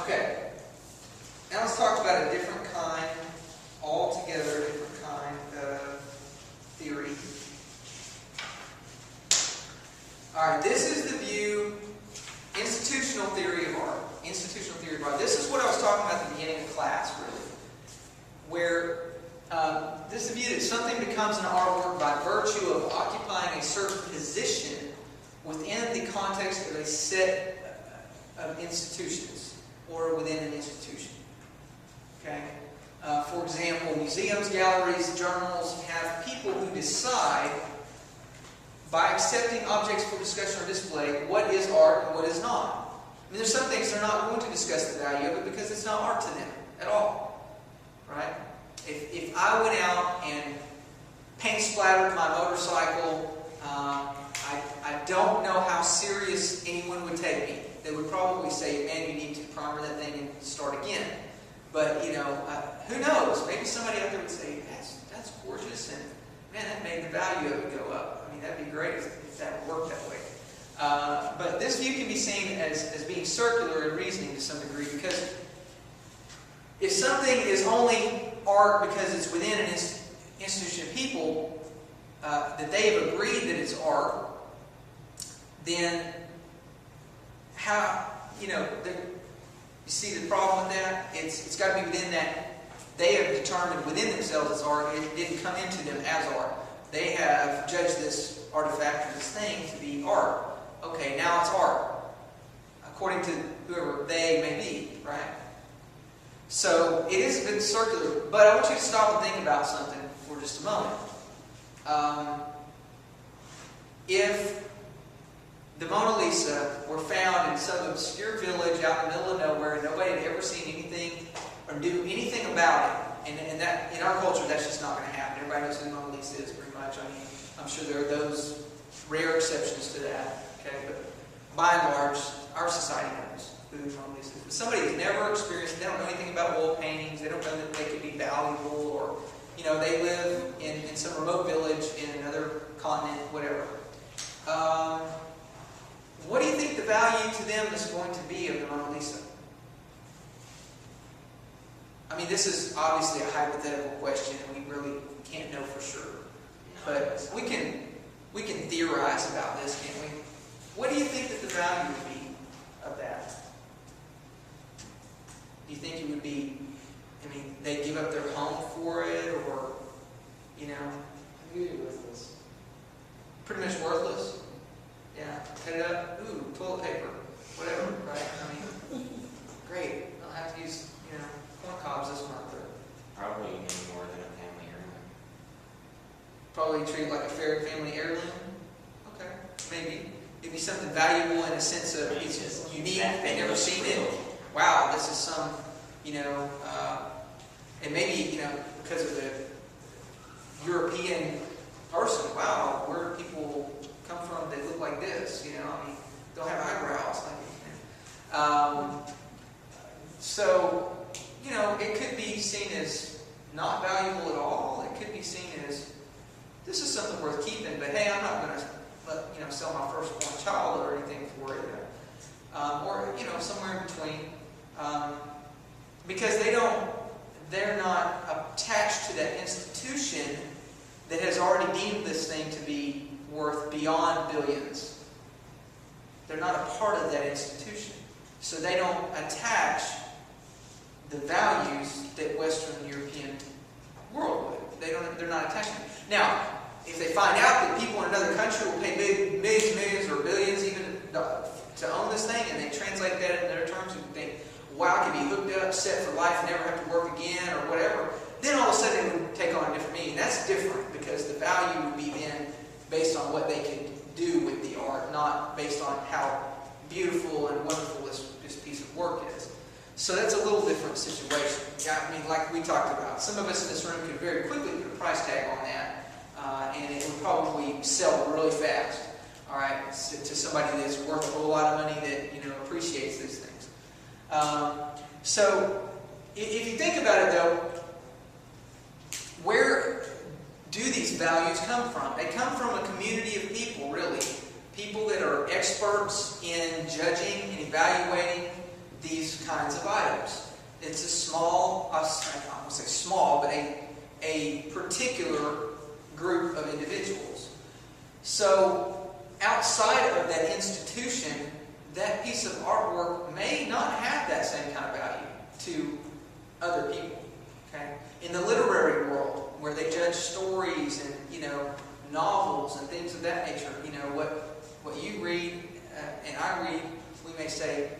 Okay. Now let's talk about a different kind, altogether different kind of theory. Alright, this is the view, institutional theory of art. Institutional theory of art. This is what I was talking about at the beginning of class, really. Where this is the view that something becomes an artwork by virtue of occupying a certain position within the context of a set of institutions, or within an institution. Okay? For example, museums, galleries, journals have people who decide, by accepting objects for discussion or display, what is art and what is not. I mean, there's some things they're not going to discuss the value of it because it's not art to them at all. Right? If I went out and paint splattered my motorcycle, I don't know how serious anyone would take me. They would probably say, man, you need to primer that thing and start again. But, you know, who knows? Maybe somebody out there would say, that's gorgeous, and man, that made the value of it go up. I mean, that'd be great if that would work that way. But this view can be seen as being circular in reasoning to some degree, because if something is only art because it's within an institution of people, that they have agreed that it's art, then how, you know, you see the problem with that? It's got to be within that. They have determined within themselves it's art. It didn't come into them as art. They have judged this artifact or this thing to be art. Okay, now it's art, according to whoever they may be, right? So it is a bit circular, but I want you to stop and think about something for just a moment. If the Mona Lisa were found in some obscure village out in the middle of nowhere, and nobody had ever seen anything or knew anything about it, and that in our culture that's just not going to happen. Everybody knows who the Mona Lisa is pretty much. I mean, I'm sure there are those rare exceptions to that. Okay, but by and large, our society knows who the Mona Lisa is. But somebody who's never experienced, they don't know anything about oil paintings, they don't know that they could be valuable, or, you know, they live in some remote village in another continent, whatever. What do you think the value to them is going to be of the Mona Lisa? I mean, this is obviously a hypothetical question, and we really can't know for sure. But we can theorize about this, can't we? What do you think that the value would be of that? Do you think it would be, I mean, they'd give up their home for it, or, you know? Really worthless. Pretty much worthless? Yeah. Cut it up. Ooh, toilet paper. Whatever, right? I mean, great. I'll have to use, you know, corn cobs this month. Probably no more than a family heirloom. Probably treat it like a family heirloom. Okay, maybe. It'd be something valuable in a sense of it's unique. They've never seen it. Wow, this is some, you know, and maybe, you know, because of the European person, wow, where do people come from that look like this? You know, I mean, they'll have eyebrows. So, you know, it could be seen as not valuable at all. It could be seen as, this is something worth keeping, but hey, I'm not going to sell my firstborn child or anything for it. Or, you know, somewhere in between. Because they're not attached to that institution that has already deemed this thing to be worth beyond billions. They're not a part of that institution. So they don't attach the values that Western European world would. They're not attaching them. Now, if they find out that people in another country will pay millions or billions even to own this thing, and they translate that in their terms and think, wow, I could be hooked up, set for life, and never have to work again, or whatever, then all of a sudden it would take on a different meaning. That's different, because the value would be then based on what they could do with the art, not based on how beautiful and wonderful this piece of work is. So that's a little different situation. Yeah, I mean, like we talked about, some of us in this room could very quickly put a price tag on that, and it would probably sell really fast. All right, to somebody that's worth a whole lot of money that, you know, appreciates these things. So if you think about it, though, where do these values come from? They come from a community of people, really. People that are experts in judging and evaluating these kinds of items. It's a small, I won't say small, but a particular group of individuals. So outside of that institution, that piece of artwork may not have that same kind of value to other people. Okay? In the literary world, where they judge stories and novels and things of that nature, what you read and I read, we may say,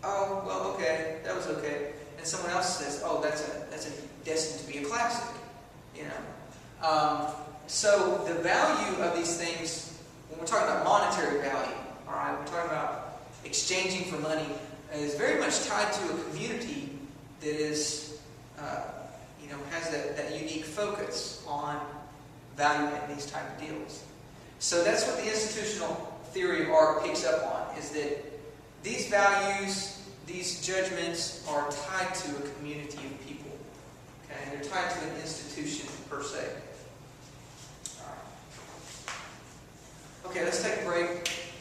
"Oh, well, okay, that was okay," and someone else says, "Oh, that's destined to be a classic." So the value of these things, when we're talking about monetary value, all right, we're talking about exchanging for money, is very much tied to a community that is, has that unique focus on value in these type of deals. So that's what the institutional theory of art picks up on, is that these values, these judgments are tied to a community of people. Okay, they're tied to an institution per se. All right. Okay, let's take